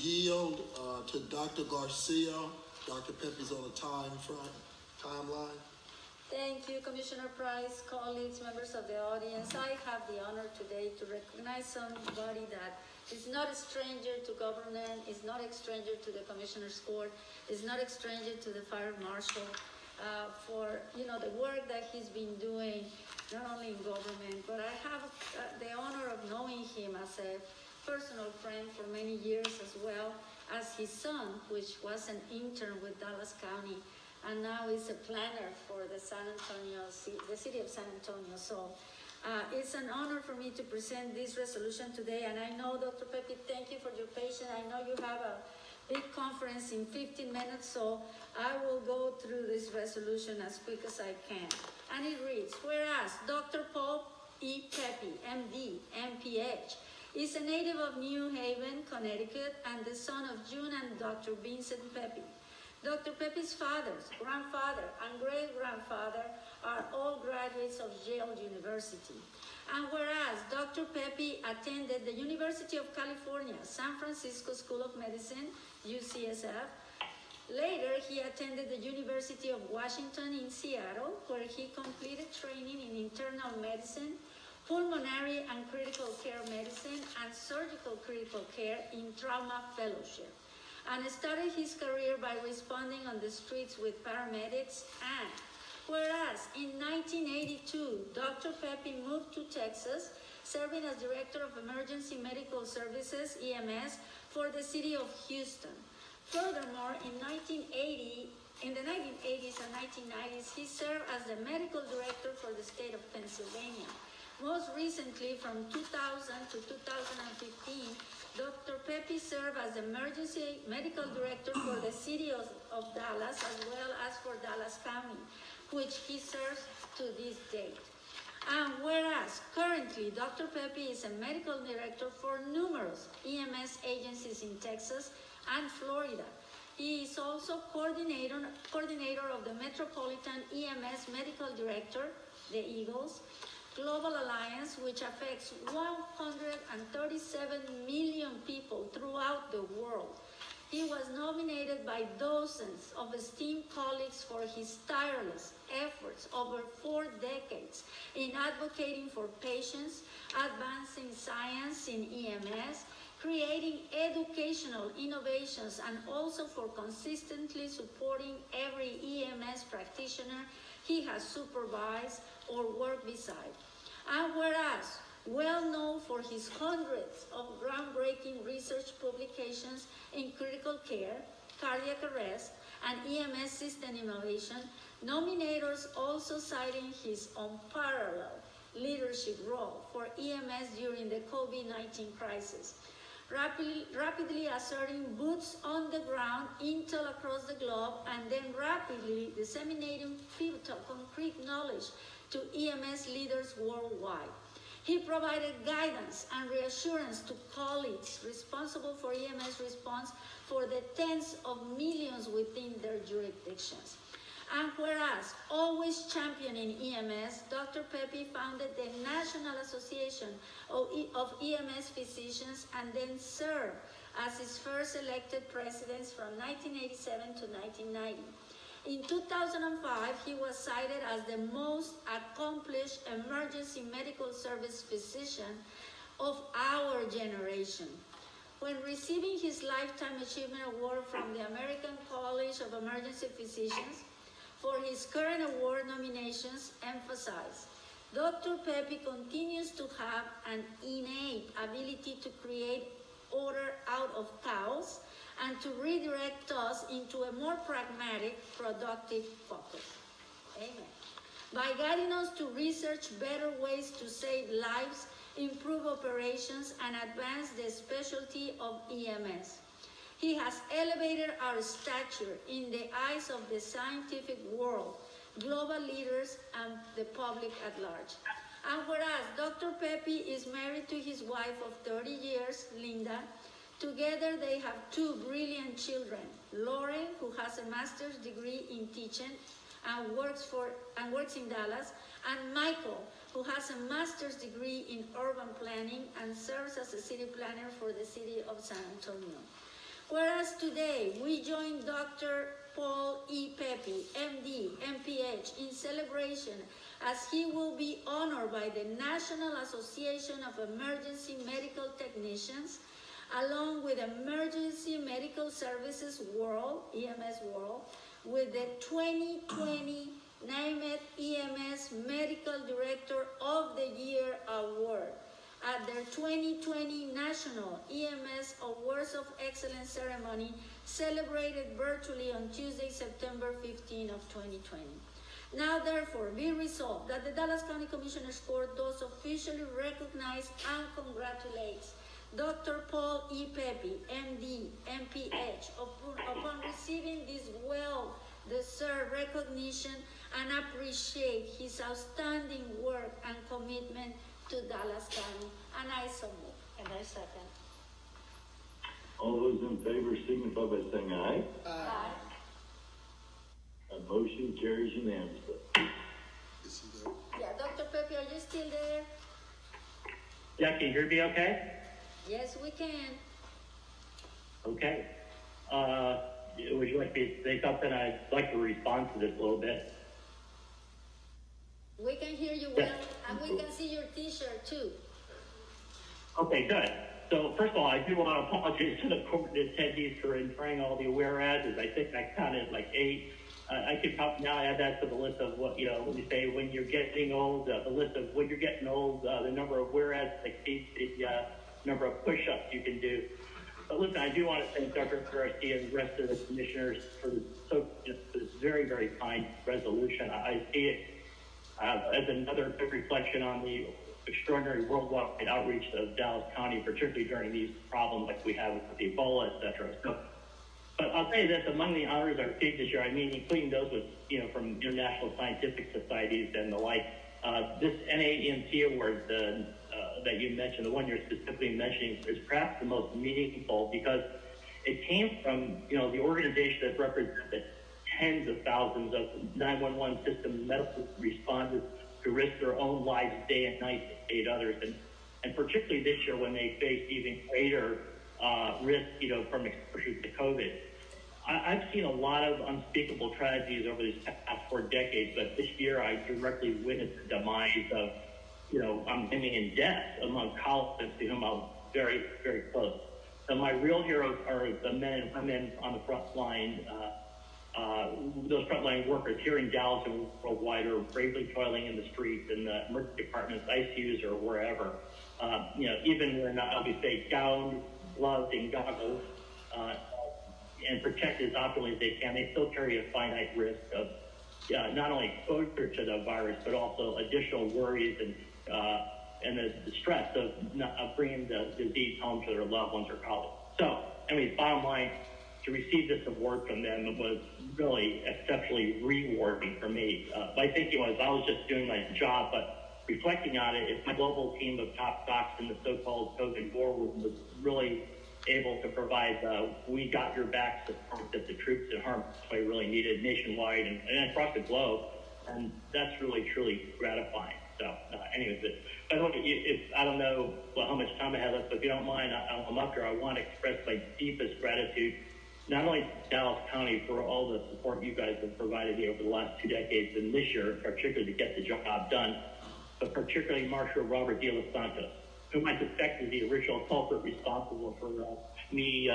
Yield to Dr. Garcia. Dr. Pepe's on the timeline. Thank you, Commissioner Price, colleagues, members of the audience. I have the honor today to recognize somebody that is not a stranger to government, is not a stranger to the Commissioner's Court, is not a stranger to the Fire Marshal, for the work that he's been doing, not only in government, but I have the honor of knowing him as a personal friend for many years, as well as his son, which was an intern with Dallas County, and now is a planner for the city of San Antonio. So it's an honor for me to present this resolution today. And I know, Dr. Pepe, thank you for your patience. I know you have a big conference in 15 minutes, so I will go through this resolution as quick as I can. And it reads, whereas Dr. Paul E. Pepe, MD, MPH, is a native of New Haven, Connecticut, and the son of June and Dr. Vincent Pepe. Dr. Pepe's father, grandfather, and great-grandfather are all graduates of Yale University. And whereas Dr. Pepe attended the University of California, San Francisco School of Medicine, UCSF, later he attended the University of Washington in Seattle, where he completed training in internal medicine, pulmonary and critical care medicine, and surgical critical care in trauma fellowship, and started his career by responding on the streets with paramedics. And whereas in 1982, Dr. Pepe moved to Texas, serving as Director of Emergency Medical Services, EMS, for the city of Houston. Furthermore, in the 1980s and 1990s, he served as the Medical Director for the state of Pennsylvania. Most recently, from 2000 to 2015, Dr. Pepe served as Emergency Medical Director for the city of Dallas, as well as for Dallas County, which he serves to this date. And whereas currently Dr. Pepe is a medical director for numerous EMS agencies in Texas and Florida, he is also coordinator of the Metropolitan EMS Medical Director, the Eagles, Global Alliance, which affects 137 million people throughout the world. He was nominated by dozens of esteemed colleagues for his tireless efforts over 4 decades in advocating for patients, advancing science in EMS, creating educational innovations, and also for consistently supporting every EMS practitioner he has supervised or worked beside. And whereas well known for his hundreds of groundbreaking research publications in critical care, cardiac arrest, and EMS system innovation, nominators also citing his unparalleled leadership role for EMS during the COVID-19 crisis, rapidly asserting boots on the ground intel across the globe, and then rapidly disseminating pivotal concrete knowledge to EMS leaders worldwide. He provided guidance and reassurance to colleagues responsible for EMS response for the tens of millions within their jurisdictions. And whereas always championing EMS, Dr. Pepe founded the National Association of EMS Physicians and then served as its first elected president from 1987 to 1990. In 2005, he was cited as the most accomplished emergency medical service physician of our generation. When receiving his Lifetime Achievement Award from the American College of Emergency Physicians, for his current award nominations emphasize, Dr. Pepe continues to have an innate ability to create order out of chaos and to redirect us into a more pragmatic, productive focus. Amen. By guiding us to research better ways to save lives, improve operations, and advance the specialty of EMS. He has elevated our stature in the eyes of the scientific world, global leaders, and the public at large. And whereas Dr. Pepe is married to his wife of 30 years, Linda, together they have 2 brilliant children, Lauren, who has a master's degree in teaching and works in Dallas, and Michael, who has a master's degree in urban planning and serves as a city planner for the city of San Antonio. Whereas today we join Dr. Paul E. Pepe, MD, MPH, in celebration as he will be honored by the National Association of Emergency Medical Technicians, along with Emergency Medical Services World, EMS World, with the 2020 NAMED EMS Medical Director of the Year Award at their 2020 National EMS Awards of Excellence ceremony, celebrated virtually on Tuesday, September 15 of 2020. Now, therefore, be resolved that the Dallas County Commissioners Court does officially recognize and congratulates Dr. Paul E. Pepe, MD, MPH, upon receiving this well-deserved recognition and appreciate his outstanding work and commitment to Dallas County. And I so move. And I second. All those in favor signify by saying aye. Aye. A motion carries unanimously. Is he there? Yeah, Dr. Pepe, are you still there? Yeah, can you hear me okay? Yes, we can. Okay. Would you like me to say something? I'd like to respond to this a little bit. We can hear you well, and we can see your t-shirt too. Okay, good. So first of all, I do want to apologize to the court attendees for entering all the whereases. I think I counted like 8. I could probably now add that to the list of what, when you say when you're getting old, the list of when you're getting old, the number of whereas exceeds the number of push-ups you can do. But listen, I do want to thank Dr. Garcia and the rest of the commissioners for this very, very kind resolution. I see it as another good reflection on the extraordinary worldwide outreach of Dallas County, particularly during these problems like we have with Ebola, et cetera. So, but I'll tell you this, among the honors I received this year, I mean, including those with, from international scientific societies and the like, this NAEMT award that you mentioned, the one you're specifically mentioning, is perhaps the most meaningful because it came from, the organization that represented tens of thousands of 911 system medical responders who risk their own lives day and night to aid others. And particularly this year when they face even greater risk, from exposure to COVID. I've seen a lot of unspeakable tragedies over these past 4 decades, but this year I directly witnessed the demise of, I'm naming in death among colleagues to whom I'm very, very close. So my real heroes are the men and women on the front line, those frontline workers here in Dallas and worldwide are bravely toiling in the streets, in the emergency departments, ICUs, or wherever. Even when obviously gowned, gloved, and goggles, and protected as optimally as they can, they still carry a finite risk of not only exposure to the virus, but also additional worries and the stress of bringing the disease home to their loved ones or colleagues. So, bottom line, to receive this award from them was really exceptionally rewarding for me. My thinking was I was just doing my job, but reflecting on it, if my global team of top docs in the so-called COVID war room was really able to provide we got your back support that the troops in harm's way really needed nationwide and across the globe, and that's really, truly gratifying. So, anyways, by the way, I don't know how much time I have left, but if you don't mind, I'm up here. I want to express my deepest gratitude, not only to Dallas County for all the support you guys have provided me over the last 2 decades, and this year, particularly to get the job done, but particularly Marshal Robert De Los Santos, whom I suspect is the original culprit responsible for me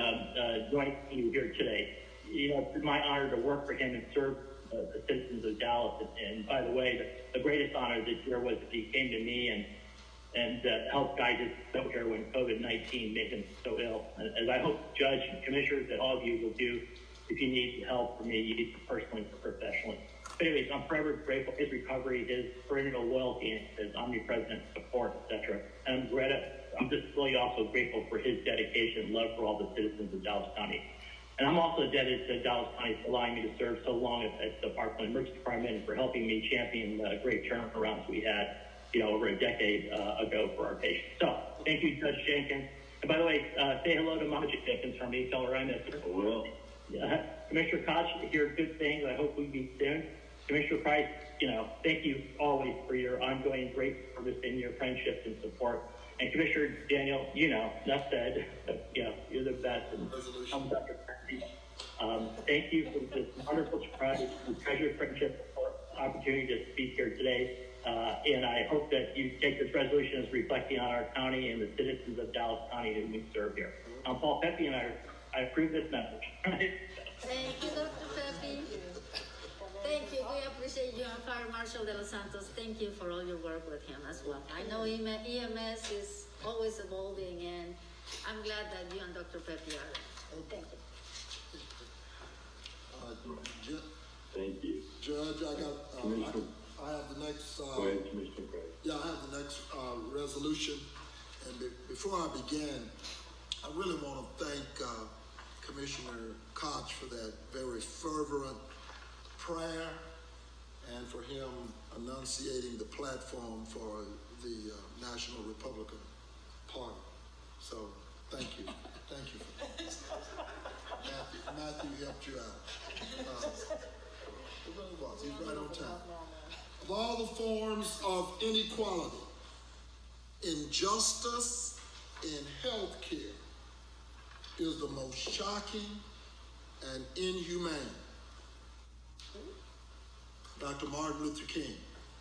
joining you here today. It's been my honor to work for him and serve the citizens of Dallas. And by the way, the greatest honor this year was that he came to me and helped guide his here when COVID-19 made him so ill. As I hope, Judge and Commissioners, that all of you will do if you need help from me, personally or professionally. But anyways, I'm forever grateful for his recovery, his perennial loyalty, and his omnipresent support, etc. And I'm just really also grateful for his dedication and love for all the citizens of Dallas County. And I'm also indebted to Dallas County for allowing me to serve so long at the Parkland Emergency Department and for helping me champion the great turnarounds we had, over a decade ago for our patients. So, thank you, Judge Jenkins. And by the way, say hello to Mama Jenkins for me. Tell her I miss her. I will. Commissioner Koch, I hear good things. I hope we meet soon. Commissioner Price, thank you always for your ongoing great service and your friendship and support. And Commissioner Daniel, enough said, you're the best. And I'm Dr. Pepe. Thank you for this wonderful surprise, treasured friendship opportunity to speak here today. And I hope that you take this resolution as reflecting on our county and the citizens of Dallas County that we serve here. I'm Paul Pepe, and I approve this message. Thank you, Dr. Pepe. Thank you. We appreciate you and Fire Marshal De Los Santos. Thank you for all your work with him as well. I know EMS is always evolving, and I'm glad that you and Dr. Pepe are there. Thank you. Thank you. Judge, I have the next, Go ahead, Commissioner Craig. yeah, I have the next resolution. And before I begin, I really want to thank Commissioner Koch for that very fervent prayer and for him enunciating the platform for the National Republican Party. So thank you. Thank you for that. Matthew helped you out. It really was. He's right on time. Of all the forms of inequality, injustice in health care is the most shocking and inhumane. Dr. Martin Luther King.